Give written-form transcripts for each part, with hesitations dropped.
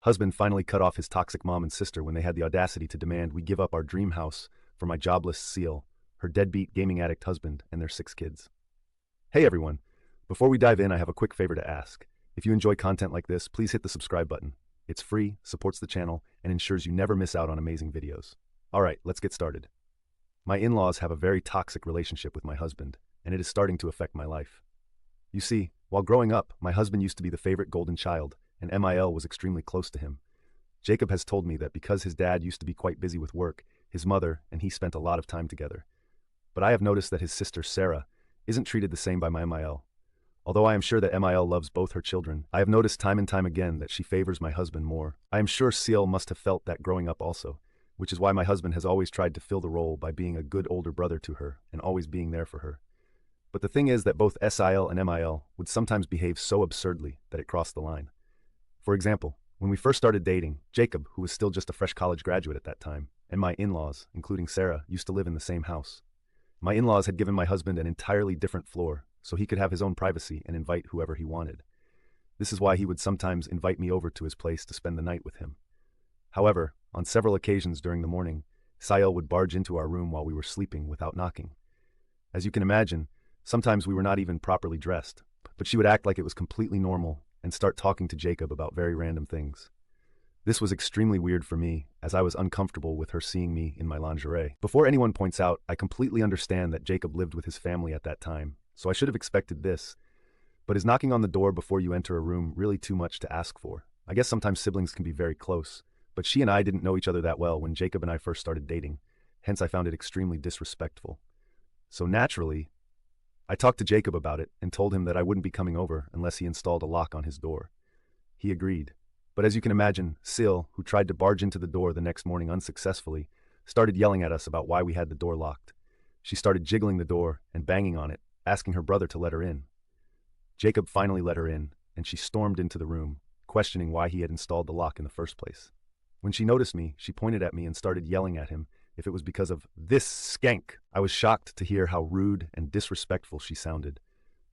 husband finally cut off his toxic mom and sister when they had the audacity to demand we give up our dream house for my jobless Seal, her deadbeat gaming addict husband, and their 6 kids. Hey everyone, before we dive in, I have a quick favor to ask. If you enjoy content like this, please hit the subscribe button. It's free, supports the channel, and ensures you never miss out on amazing videos. Alright, let's get started. My in-laws have a very toxic relationship with my husband, and it is starting to affect my life. You see, while growing up, my husband used to be the favorite golden child, and MIL was extremely close to him. Jacob has told me that because his dad used to be quite busy with work, his mother and he spent a lot of time together. But I have noticed that his sister Sarah isn't treated the same by my MIL. Although I am sure that MIL loves both her children, I have noticed time and time again that she favors my husband more. I am sure Seal must have felt that growing up also, which is why my husband has always tried to fill the role by being a good older brother to her and always being there for her. But the thing is that both SIL and MIL would sometimes behave so absurdly that it crossed the line. For example, when we first started dating, Jacob, who was still just a fresh college graduate at that time, and my in-laws, including Sarah, used to live in the same house. My in-laws had given my husband an entirely different floor, so he could have his own privacy and invite whoever he wanted. This is why he would sometimes invite me over to his place to spend the night with him. However, on several occasions during the morning, Sael would barge into our room while we were sleeping without knocking. As you can imagine, sometimes we were not even properly dressed, but she would act like it was completely normal and start talking to Jacob about very random things. This was extremely weird for me, as I was uncomfortable with her seeing me in my lingerie. Before anyone points out, I completely understand that Jacob lived with his family at that time, so I should have expected this. But is knocking on the door before you enter a room really too much to ask for? I guess sometimes siblings can be very close, but she and I didn't know each other that well when Jacob and I first started dating, hence I found it extremely disrespectful. So naturally, I talked to Jacob about it and told him that I wouldn't be coming over unless he installed a lock on his door. He agreed. But as you can imagine, Sil, who tried to barge into the door the next morning unsuccessfully, started yelling at us about why we had the door locked. She started jiggling the door and banging on it, asking her brother to let her in. Jacob finally let her in, and she stormed into the room, questioning why he had installed the lock in the first place. When she noticed me, she pointed at me and started yelling at him if it was because of this skank. I was shocked to hear how rude and disrespectful she sounded.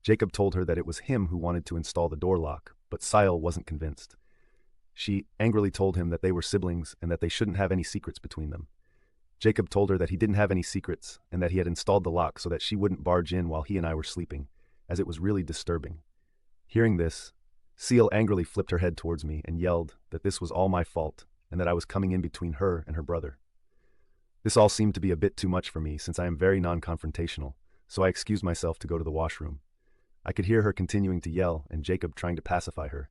Jacob told her that it was him who wanted to install the door lock, but Sael wasn't convinced. She angrily told him that they were siblings and that they shouldn't have any secrets between them. Jacob told her that he didn't have any secrets and that he had installed the lock so that she wouldn't barge in while he and I were sleeping, as it was really disturbing. Hearing this, Seal angrily flipped her head towards me and yelled that this was all my fault and that I was coming in between her and her brother. This all seemed to be a bit too much for me since I am very non-confrontational, so I excused myself to go to the washroom. I could hear her continuing to yell and Jacob trying to pacify her.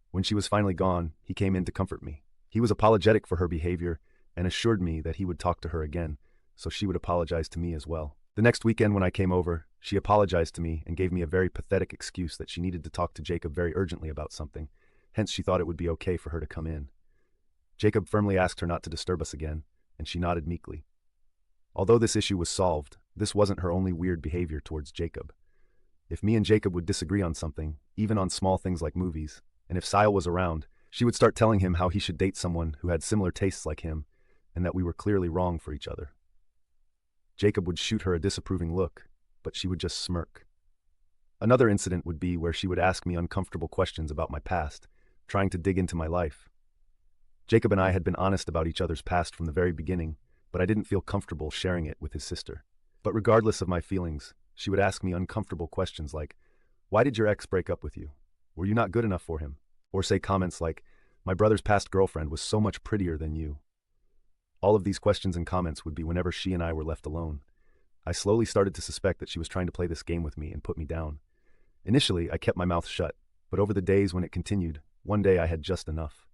When she was finally gone, he came in to comfort me. He was apologetic for her behavior and assured me that he would talk to her again, so she would apologize to me as well. The next weekend when I came over, she apologized to me and gave me a very pathetic excuse that she needed to talk to Jacob very urgently about something, hence she thought it would be okay for her to come in. Jacob firmly asked her not to disturb us again, and she nodded meekly. Although this issue was solved, this wasn't her only weird behavior towards Jacob. If me and Jacob would disagree on something, even on small things like movies, and if Sael was around, she would start telling him how he should date someone who had similar tastes like him, and that we were clearly wrong for each other. Jacob would shoot her a disapproving look, but she would just smirk. Another incident would be where she would ask me uncomfortable questions about my past, trying to dig into my life. Jacob and I had been honest about each other's past from the very beginning, but I didn't feel comfortable sharing it with his sister. But regardless of my feelings, she would ask me uncomfortable questions like, "Why did your ex break up with you? Were you not good enough for him?" Or say comments like, "My brother's past girlfriend was so much prettier than you." All of these questions and comments would be whenever she and I were left alone. I slowly started to suspect that she was trying to play this game with me and put me down. Initially, I kept my mouth shut, but over the days when it continued, one day I had just enough.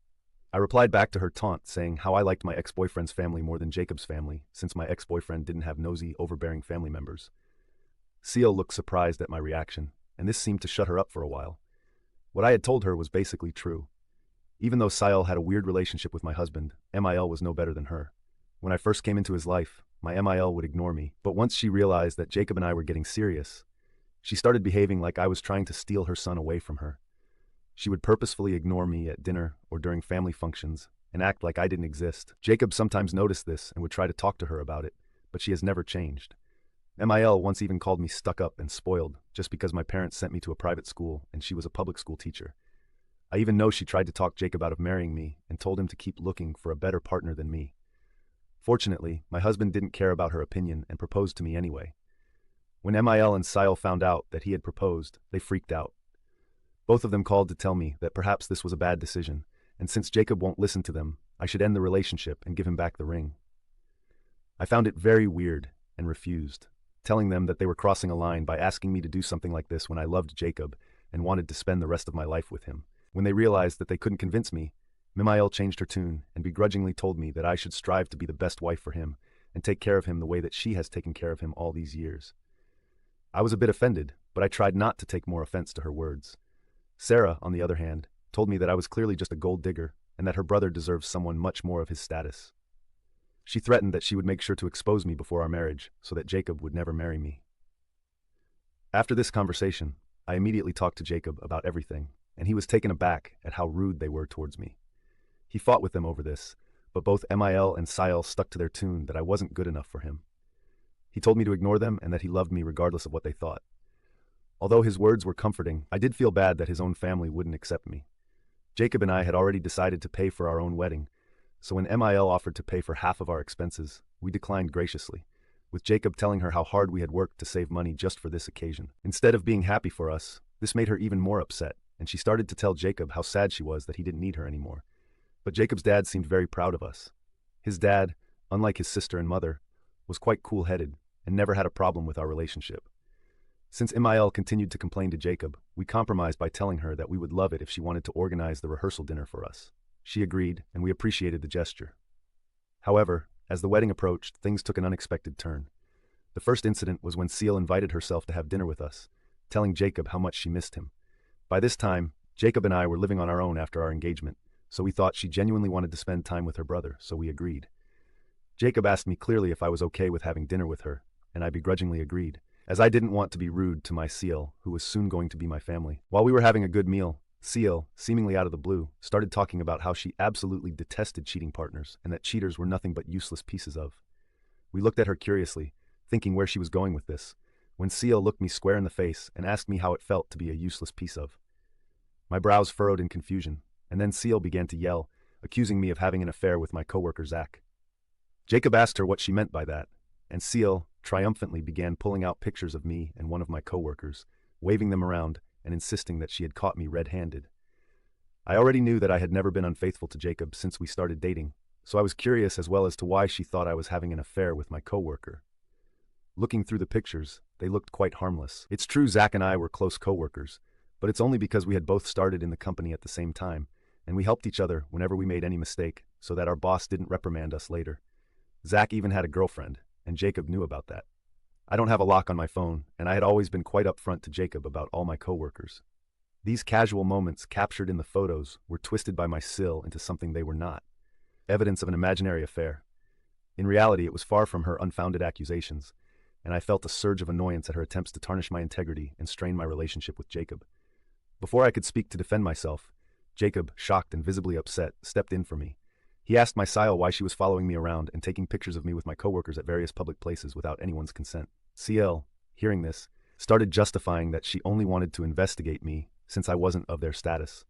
I replied back to her taunt, saying how I liked my ex-boyfriend's family more than Jacob's family, since my ex-boyfriend didn't have nosy, overbearing family members. Seal looked surprised at my reaction, and this seemed to shut her up for a while. What I had told her was basically true. Even though Sael had a weird relationship with my husband, MIL was no better than her. When I first came into his life, my MIL would ignore me, but once she realized that Jacob and I were getting serious, she started behaving like I was trying to steal her son away from her. She would purposefully ignore me at dinner or during family functions and act like I didn't exist. Jacob sometimes noticed this and would try to talk to her about it, but she has never changed. MIL once even called me stuck up and spoiled just because my parents sent me to a private school and she was a public school teacher. I even know she tried to talk Jacob out of marrying me and and told him to keep looking for a better partner than me. Fortunately, my husband didn't care about her opinion and proposed to me anyway. When Mil and Sile found out that he had proposed, they freaked out. Both of them called to tell me that perhaps this was a bad decision, and since Jacob won't listen to them, I should end the relationship and give him back the ring. I found it very weird and refused, telling them that they were crossing a line by asking me to do something like this when I loved Jacob and wanted to spend the rest of my life with him. When they realized that they couldn't convince me, Mil changed her tune and begrudgingly told me that I should strive to be the best wife for him and take care of him the way that she has taken care of him all these years. I was a bit offended, but I tried not to take more offense to her words. Sarah, on the other hand, told me that I was clearly just a gold digger and that her brother deserved someone much more of his status. She threatened that she would make sure to expose me before our marriage so that Jacob would never marry me. After this conversation, I immediately talked to Jacob about everything, and he was taken aback at how rude they were towards me. He fought with them over this, but both Mil and Sile stuck to their tune that I wasn't good enough for him. He told me to ignore them and that he loved me regardless of what they thought. Although his words were comforting, I did feel bad that his own family wouldn't accept me. Jacob and I had already decided to pay for our own wedding, so when Mil offered to pay for half of our expenses, we declined graciously, with Jacob telling her how hard we had worked to save money just for this occasion. Instead of being happy for us, this made her even more upset, and she started to tell Jacob how sad she was that he didn't need her anymore. But Jacob's dad seemed very proud of us. His dad, unlike his sister and mother, was quite cool-headed and never had a problem with our relationship. Since Mil continued to complain to Jacob, we compromised by telling her that we would love it if she wanted to organize the rehearsal dinner for us. She agreed, and we appreciated the gesture. However, as the wedding approached, things took an unexpected turn. The first incident was when Seal invited herself to have dinner with us, telling Jacob how much she missed him. By this time, Jacob and I were living on our own after our engagement, so we thought she genuinely wanted to spend time with her brother, so we agreed. Jacob asked me clearly if I was okay with having dinner with her, and I begrudgingly agreed, as I didn't want to be rude to my Seal, who was soon going to be my family. While we were having a good meal, Seal, seemingly out of the blue, started talking about how she absolutely detested cheating partners and that cheaters were nothing but useless pieces of. We looked at her curiously, thinking where she was going with this, when Seal looked me square in the face and asked me how it felt to be a useless piece of. My brows furrowed in confusion, and then Seal began to yell, accusing me of having an affair with my coworker Zach. Jacob asked her what she meant by that, and Seal triumphantly began pulling out pictures of me and one of my coworkers, waving them around and insisting that she had caught me red-handed. I already knew that I had never been unfaithful to Jacob since we started dating, so I was curious as well as to why she thought I was having an affair with my coworker. Looking through the pictures, they looked quite harmless. It's true Zach and I were close coworkers, but it's only because we had both started in the company at the same time, and we helped each other whenever we made any mistake so that our boss didn't reprimand us later. Zach even had a girlfriend, and Jacob knew about that. I don't have a lock on my phone, and I had always been quite upfront to Jacob about all my coworkers. These casual moments captured in the photos were twisted by my Sil into something they were not. Evidence of an imaginary affair. In reality, it was far from her unfounded accusations, and I felt a surge of annoyance at her attempts to tarnish my integrity and strain my relationship with Jacob. Before I could speak to defend myself, Jacob, shocked and visibly upset, stepped in for me. He asked my Sile why she was following me around and taking pictures of me with my coworkers at various public places without anyone's consent. CL, hearing this, started justifying that she only wanted to investigate me since I wasn't of their status,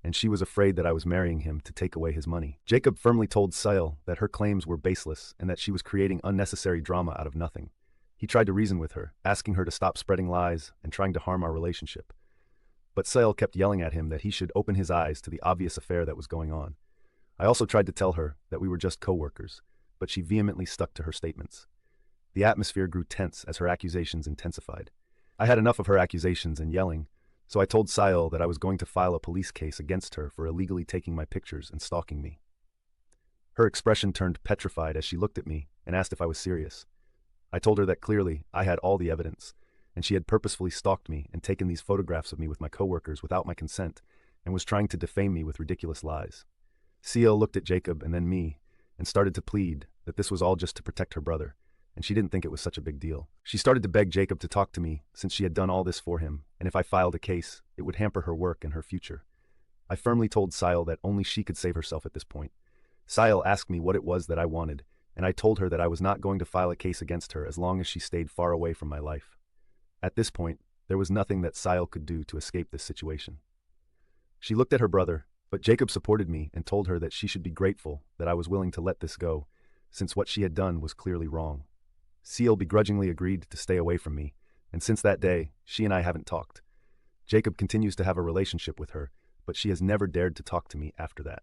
and she was afraid that I was marrying him to take away his money. Jacob firmly told Sile that her claims were baseless and that she was creating unnecessary drama out of nothing. He tried to reason with her, asking her to stop spreading lies and trying to harm our relationship. But Sile kept yelling at him that he should open his eyes to the obvious affair that was going on. I also tried to tell her that we were just co-workers, but she vehemently stuck to her statements. The atmosphere grew tense as her accusations intensified. I had enough of her accusations and yelling, so I told Sile that I was going to file a police case against her for illegally taking my pictures and stalking me. Her expression turned petrified as she looked at me and asked if I was serious. I told her that clearly I had all the evidence, and she had purposefully stalked me and taken these photographs of me with my coworkers without my consent and was trying to defame me with ridiculous lies. Seal looked at Jacob and then me and started to plead that this was all just to protect her brother, and she didn't think it was such a big deal. She started to beg Jacob to talk to me since she had done all this for him, and if I filed a case, it would hamper her work and her future. I firmly told Sile that only she could save herself at this point. Sile asked me what it was that I wanted, and I told her that I was not going to file a case against her as long as she stayed far away from my life. At this point, there was nothing that Sile could do to escape this situation. She looked at her brother, But Jacob supported me and told her that she should be grateful that I was willing to let this go, since what she had done was clearly wrong. Seal begrudgingly agreed to stay away from me, and since that day, she and I haven't talked. Jacob continues to have a relationship with her, but she has never dared to talk to me after that.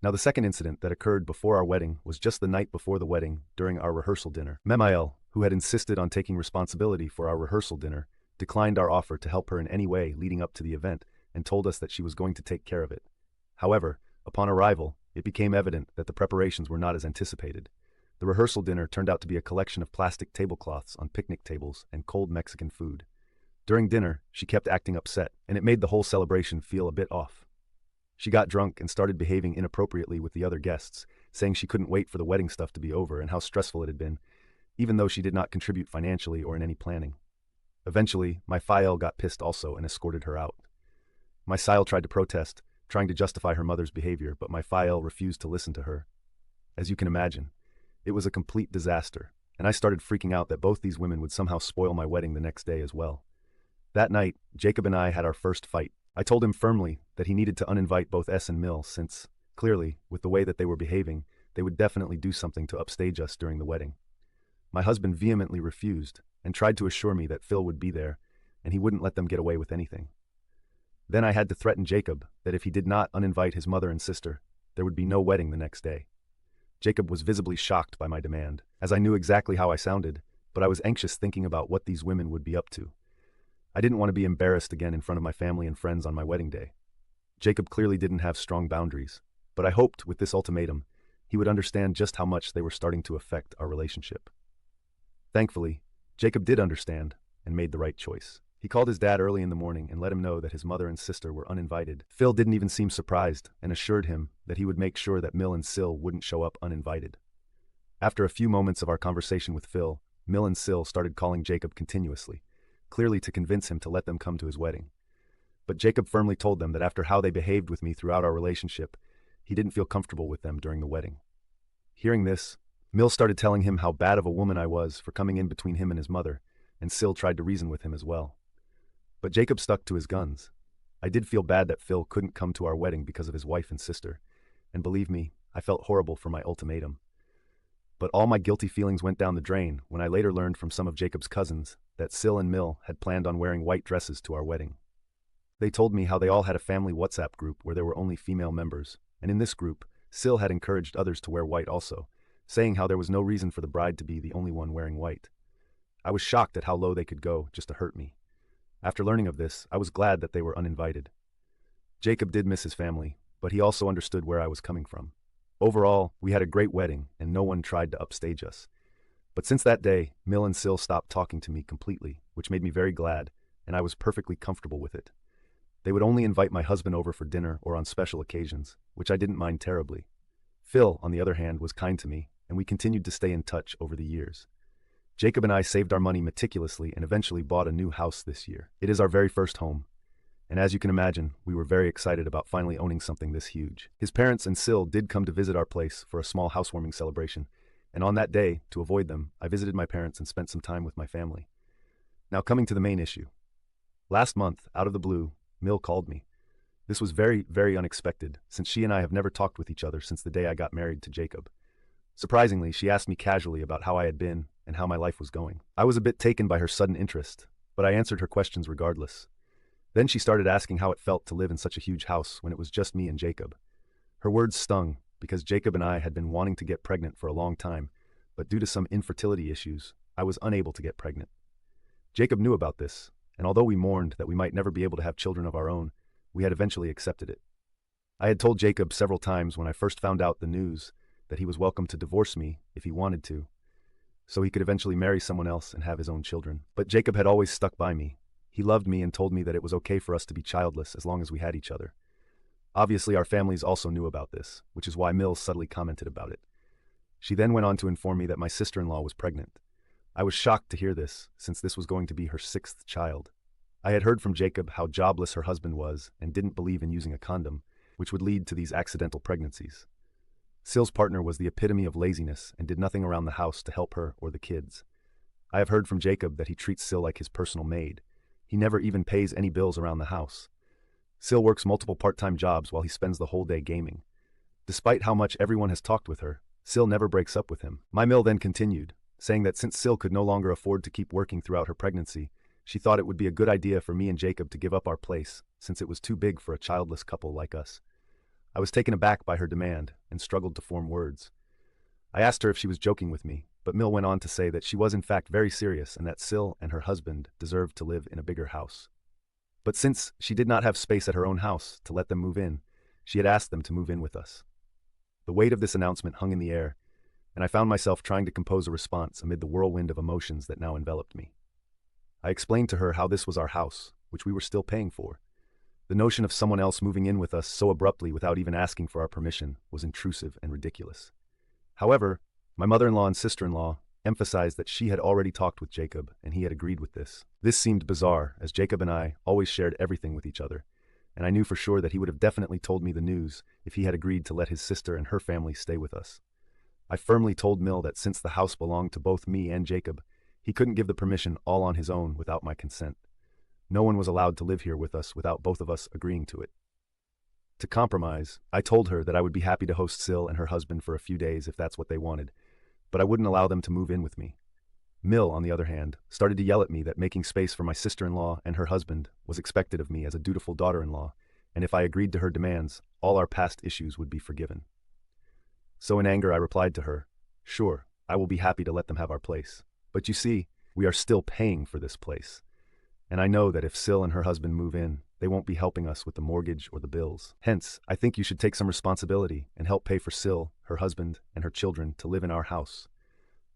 Now, the second incident that occurred before our wedding was just the night before the wedding during our rehearsal dinner. Memael, who had insisted on taking responsibility for our rehearsal dinner, declined our offer to help her in any way leading up to the event and told us that she was going to take care of it. However, upon arrival, it became evident that the preparations were not as anticipated. The rehearsal dinner turned out to be a collection of plastic tablecloths on picnic tables and cold Mexican food. During dinner, she kept acting upset, and it made the whole celebration feel a bit off. She got drunk and started behaving inappropriately with the other guests, saying she couldn't wait for the wedding stuff to be over and how stressful it had been, even though she did not contribute financially or in any planning. Eventually, my Fael got pissed also and escorted her out. My Sile tried to protest, trying to justify her mother's behavior, but my Fael refused to listen to her. As you can imagine, it was a complete disaster, and I started freaking out that both these women would somehow spoil my wedding the next day as well. That night, Jacob and I had our first fight. I told him firmly that he needed to uninvite both S and Mill since, clearly, with the way that they were behaving, they would definitely do something to upstage us during the wedding. My husband vehemently refused and tried to assure me that Phil would be there and he wouldn't let them get away with anything. Then I had to threaten Jacob that if he did not uninvite his mother and sister, there would be no wedding the next day. Jacob was visibly shocked by my demand, as I knew exactly how I sounded, but I was anxious thinking about what these women would be up to. I didn't want to be embarrassed again in front of my family and friends on my wedding day. Jacob clearly didn't have strong boundaries, but I hoped with this ultimatum, he would understand just how much they were starting to affect our relationship. Thankfully, Jacob did understand and made the right choice. He called his dad early in the morning and let him know that his mother and sister were uninvited. Phil didn't even seem surprised and assured him that he would make sure that Mill and Sil wouldn't show up uninvited. After a few moments of our conversation with Phil, Mill and Sil started calling Jacob continuously, clearly to convince him to let them come to his wedding. But Jacob firmly told them that after how they behaved with me throughout our relationship, he didn't feel comfortable with them during the wedding. Hearing this, Mill started telling him how bad of a woman I was for coming in between him and his mother, and Sil tried to reason with him as well. But Jacob stuck to his guns. I did feel bad that Phil couldn't come to our wedding because of his wife and sister, and believe me, I felt horrible for my ultimatum. But all my guilty feelings went down the drain when I later learned from some of Jacob's cousins that Sil and Mill had planned on wearing white dresses to our wedding. They told me how they all had a family WhatsApp group where there were only female members, and in this group, Sil had encouraged others to wear white also, saying how there was no reason for the bride to be the only one wearing white. I was shocked at how low they could go just to hurt me. After learning of this, I was glad that they were uninvited. Jacob did miss his family, but he also understood where I was coming from. Overall, we had a great wedding and no one tried to upstage us. But since that day, Mill and Sil stopped talking to me completely, which made me very glad, and I was perfectly comfortable with it. They would only invite my husband over for dinner or on special occasions, which I didn't mind terribly. Phil, on the other hand, was kind to me, and we continued to stay in touch over the years. Jacob and I saved our money meticulously and eventually bought a new house this year. It is our very first home, and as you can imagine, we were very excited about finally owning something this huge. His parents and Sil did come to visit our place for a small housewarming celebration, and on that day, to avoid them, I visited my parents and spent some time with my family. Now coming to the main issue. Last month, out of the blue, Mill called me. This was very, very unexpected, since she and I have never talked with each other since the day I got married to Jacob. Surprisingly, she asked me casually about how I had been and how my life was going. I was a bit taken by her sudden interest, but I answered her questions regardless. Then she started asking how it felt to live in such a huge house when it was just me and Jacob. Her words stung, because Jacob and I had been wanting to get pregnant for a long time, but due to some infertility issues, I was unable to get pregnant. Jacob knew about this, and although we mourned that we might never be able to have children of our own, we had eventually accepted it. I had told Jacob several times when I first found out the news that he was welcome to divorce me if he wanted to, so he could eventually marry someone else and have his own children. But Jacob had always stuck by me. He loved me and told me that it was okay for us to be childless as long as we had each other. Obviously, our families also knew about this, which is why Mills subtly commented about it. She then went on to inform me that my sister-in-law was pregnant. I was shocked to hear this, since this was going to be her 6th child. I had heard from Jacob how jobless her husband was and didn't believe in using a condom, which would lead to these accidental pregnancies. Sil's partner was the epitome of laziness and did nothing around the house to help her or the kids. I have heard from Jacob that he treats Sil like his personal maid. He never even pays any bills around the house. Sil works multiple part-time jobs while he spends the whole day gaming. Despite how much everyone has talked with her, Sil never breaks up with him. My mill then continued, saying that since Sil could no longer afford to keep working throughout her pregnancy, she thought it would be a good idea for me and Jacob to give up our place, since it was too big for a childless couple like us. I was taken aback by her demand and struggled to form words. I asked her if she was joking with me, but Mill went on to say that she was in fact very serious and that Sil and her husband deserved to live in a bigger house. But since she did not have space at her own house to let them move in, she had asked them to move in with us. The weight of this announcement hung in the air, and I found myself trying to compose a response amid the whirlwind of emotions that now enveloped me. I explained to her how this was our house, which we were still paying for. The notion of someone else moving in with us so abruptly without even asking for our permission was intrusive and ridiculous. However, my mother-in-law and sister-in-law emphasized that she had already talked with Jacob and he had agreed with this. This seemed bizarre, as Jacob and I always shared everything with each other, and I knew for sure that he would have definitely told me the news if he had agreed to let his sister and her family stay with us. I firmly told Mill that since the house belonged to both me and Jacob, he couldn't give the permission all on his own without my consent. No one was allowed to live here with us without both of us agreeing to it. To compromise, I told her that I would be happy to host Sil and her husband for a few days if that's what they wanted, but I wouldn't allow them to move in with me. Mill, on the other hand, started to yell at me that making space for my sister-in-law and her husband was expected of me as a dutiful daughter-in-law, and if I agreed to her demands, all our past issues would be forgiven. So in anger I replied to her, "Sure, I will be happy to let them have our place. But you see, we are still paying for this place. And I know that if Sil and her husband move in, they won't be helping us with the mortgage or the bills. Hence, I think you should take some responsibility and help pay for Sil, her husband, and her children to live in our house.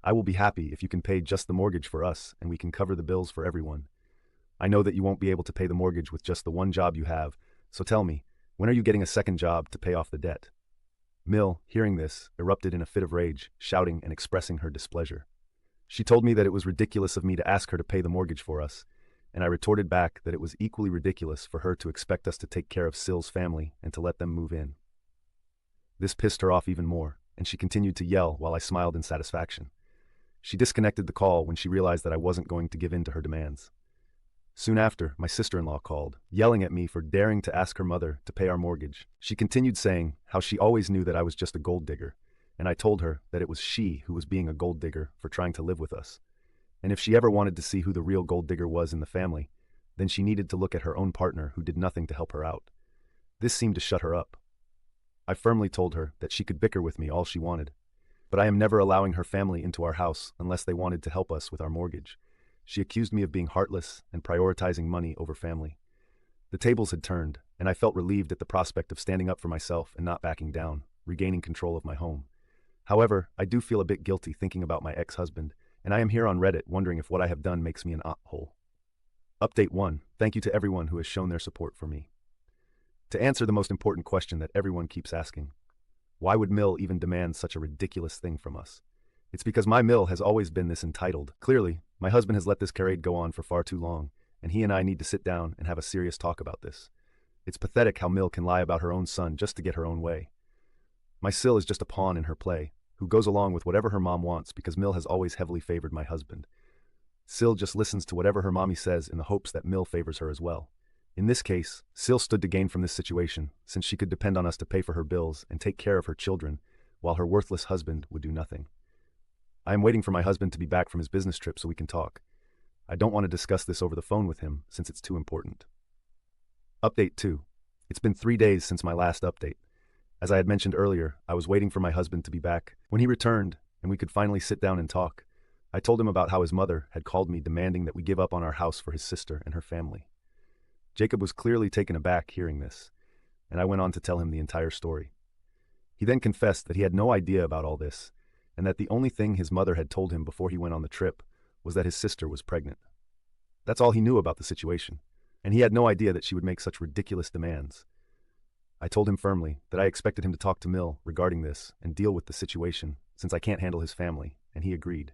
I will be happy if you can pay just the mortgage for us and we can cover the bills for everyone. I know that you won't be able to pay the mortgage with just the one job you have, so tell me, when are you getting a second job to pay off the debt?" Mill, hearing this, erupted in a fit of rage, shouting and expressing her displeasure. She told me that it was ridiculous of me to ask her to pay the mortgage for us, and I retorted back that it was equally ridiculous for her to expect us to take care of Sil's family and to let them move in. This pissed her off even more, and she continued to yell while I smiled in satisfaction. She disconnected the call when she realized that I wasn't going to give in to her demands. Soon after, my sister-in-law called, yelling at me for daring to ask her mother to pay our mortgage. She continued saying how she always knew that I was just a gold digger, and I told her that it was she who was being a gold digger for trying to live with us. And if she ever wanted to see who the real gold digger was in the family, then she needed to look at her own partner who did nothing to help her out. This seemed to shut her up. I firmly told her that she could bicker with me all she wanted, but I am never allowing her family into our house unless they wanted to help us with our mortgage. She accused me of being heartless and prioritizing money over family. The tables had turned, and I felt relieved at the prospect of standing up for myself and not backing down, regaining control of my home. However, I do feel a bit guilty thinking about my ex-husband, and I am here on Reddit wondering if what I have done makes me an hole. Update 1. Thank you to everyone who has shown their support for me. To answer the most important question that everyone keeps asking, why would Mill even demand such a ridiculous thing from us? It's because my Mill has always been this entitled. Clearly, my husband has let this charade go on for far too long, and he and I need to sit down and have a serious talk about this. It's pathetic how Mill can lie about her own son just to get her own way. My Sil is just a pawn in her play, who goes along with whatever her mom wants because Mill has always heavily favored my husband. Sil just listens to whatever her mommy says in the hopes that Mill favors her as well. In this case, Sil stood to gain from this situation, since she could depend on us to pay for her bills and take care of her children, while her worthless husband would do nothing. I am waiting for my husband to be back from his business trip so we can talk. I don't want to discuss this over the phone with him, since it's too important. Update 2. It's been 3 days since my last update. As I had mentioned earlier, I was waiting for my husband to be back. When he returned, and we could finally sit down and talk, I told him about how his mother had called me demanding that we give up on our house for his sister and her family. Jacob was clearly taken aback hearing this, and I went on to tell him the entire story. He then confessed that he had no idea about all this, and that the only thing his mother had told him before he went on the trip was that his sister was pregnant. That's all he knew about the situation, and he had no idea that she would make such ridiculous demands. I told him firmly that I expected him to talk to Mill regarding this and deal with the situation, since I can't handle his family, and he agreed.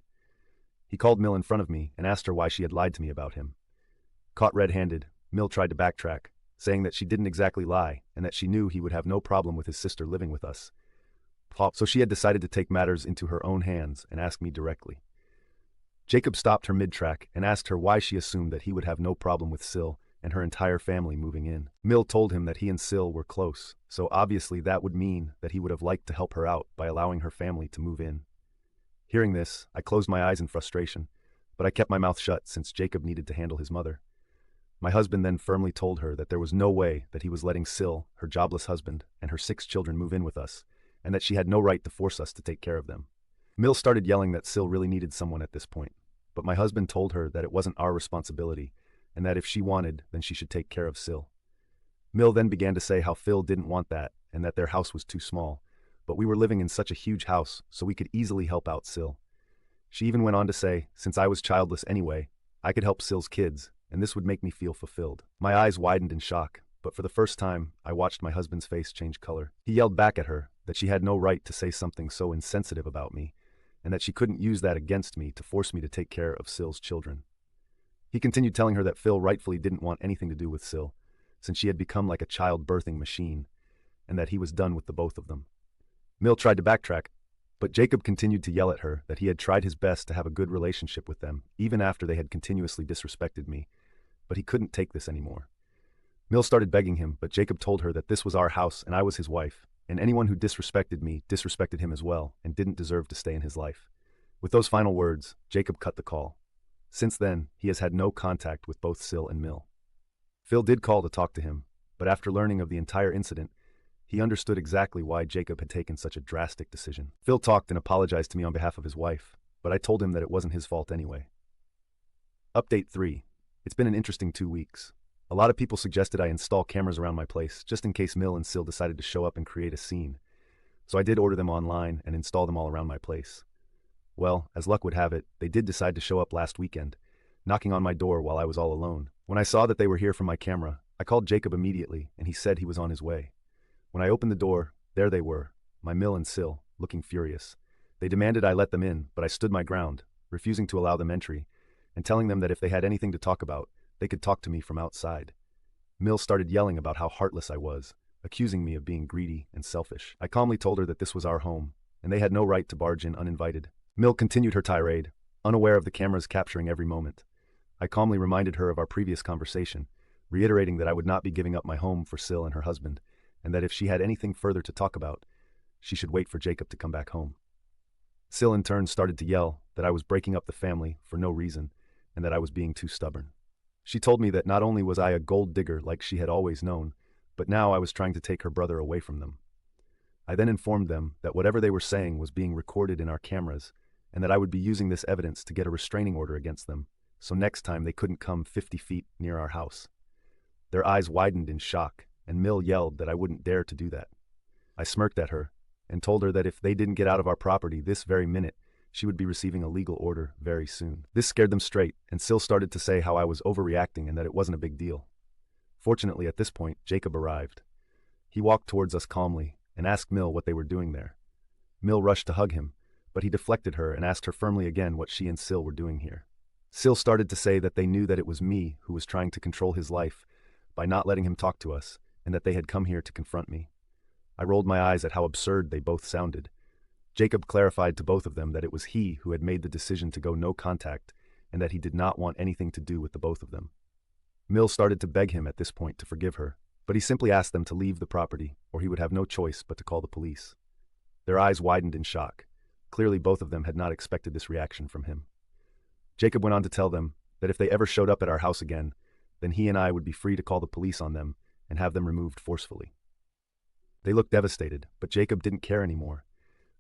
He called Mill in front of me and asked her why she had lied to me about him. Caught red-handed, Mill tried to backtrack, saying that she didn't exactly lie and that she knew he would have no problem with his sister living with us. So she had decided to take matters into her own hands and ask me directly. Jacob stopped her mid-track and asked her why she assumed that he would have no problem with Sil and her entire family moving in. Mill told him that he and Sil were close, so obviously that would mean that he would have liked to help her out by allowing her family to move in. Hearing this, I closed my eyes in frustration, but I kept my mouth shut since Jacob needed to handle his mother. My husband then firmly told her that there was no way that he was letting Sil, her jobless husband, and her 6 children move in with us, and that she had no right to force us to take care of them. Mill started yelling that Sil really needed someone at this point, but my husband told her that it wasn't our responsibility, and that if she wanted, then she should take care of Sil. Mill then began to say how Phil didn't want that, and that their house was too small, but we were living in such a huge house, so we could easily help out Sil. She even went on to say, since I was childless anyway, I could help Sil's kids, and this would make me feel fulfilled. My eyes widened in shock, but for the first time, I watched my husband's face change color. He yelled back at her that she had no right to say something so insensitive about me, and that she couldn't use that against me to force me to take care of Sil's children. He continued telling her that Phil rightfully didn't want anything to do with Sil, since she had become like a child-birthing machine, and that he was done with the both of them. Mill tried to backtrack, but Jacob continued to yell at her that he had tried his best to have a good relationship with them, even after they had continuously disrespected me, but he couldn't take this anymore. Mill started begging him, but Jacob told her that this was our house and I was his wife, and anyone who disrespected me disrespected him as well and didn't deserve to stay in his life. With those final words, Jacob cut the call. Since then, he has had no contact with both Sil and Mill. Phil did call to talk to him, but after learning of the entire incident, he understood exactly why Jacob had taken such a drastic decision. Phil talked and apologized to me on behalf of his wife, but I told him that it wasn't his fault anyway. Update 3. It's been an interesting 2 weeks. A lot of people suggested I install cameras around my place, just in case Mill and Sil decided to show up and create a scene. So I did order them online and install them all around my place. Well, as luck would have it, they did decide to show up last weekend, knocking on my door while I was all alone. When I saw that they were here from my camera, I called Jacob immediately, and he said he was on his way. When I opened the door, there they were, my Mill and Sil, looking furious. They demanded I let them in, but I stood my ground, refusing to allow them entry, and telling them that if they had anything to talk about, they could talk to me from outside. Mill started yelling about how heartless I was, accusing me of being greedy and selfish. I calmly told her that this was our home, and they had no right to barge in uninvited. Mill continued her tirade, unaware of the cameras capturing every moment. I calmly reminded her of our previous conversation, reiterating that I would not be giving up my home for Sil and her husband, and that if she had anything further to talk about, she should wait for Jacob to come back home. Sil in turn started to yell that I was breaking up the family for no reason, and that I was being too stubborn. She told me that not only was I a gold digger like she had always known, but now I was trying to take her brother away from them. I then informed them that whatever they were saying was being recorded in our cameras, and that I would be using this evidence to get a restraining order against them, so next time they couldn't come 50 feet near our house. Their eyes widened in shock, and Mill yelled that I wouldn't dare to do that. I smirked at her, and told her that if they didn't get out of our property this very minute, she would be receiving a legal order very soon. This scared them straight, and Sil started to say how I was overreacting and that it wasn't a big deal. Fortunately, at this point, Jacob arrived. He walked towards us calmly and asked Mill what they were doing there. Mill rushed to hug him, but he deflected her and asked her firmly again what she and Sil were doing here. Sil started to say that they knew that it was me who was trying to control his life by not letting him talk to us, and that they had come here to confront me. I rolled my eyes at how absurd they both sounded. Jacob clarified to both of them that it was he who had made the decision to go no contact, and that he did not want anything to do with the both of them. Mill started to beg him at this point to forgive her, but he simply asked them to leave the property, or he would have no choice but to call the police. Their eyes widened in shock. Clearly both of them had not expected this reaction from him. Jacob went on to tell them that if they ever showed up at our house again, then he and I would be free to call the police on them and have them removed forcefully. They looked devastated, but Jacob didn't care anymore.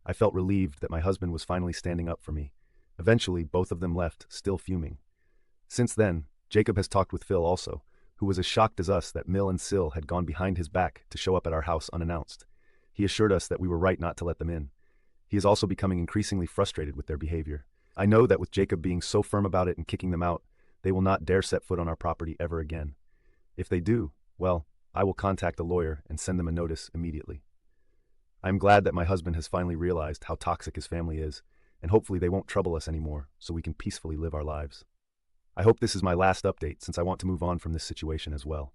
I felt relieved that my husband was finally standing up for me. Eventually, both of them left, still fuming. Since then, Jacob has talked with Phil also, who was as shocked as us that Mill and Sil had gone behind his back to show up at our house unannounced. He assured us that we were right not to let them in. He is also becoming increasingly frustrated with their behavior. I know that with Jacob being so firm about it and kicking them out, they will not dare set foot on our property ever again. If they do, well, I will contact a lawyer and send them a notice immediately. I am glad that my husband has finally realized how toxic his family is, and hopefully they won't trouble us anymore so we can peacefully live our lives. I hope this is my last update since I want to move on from this situation as well.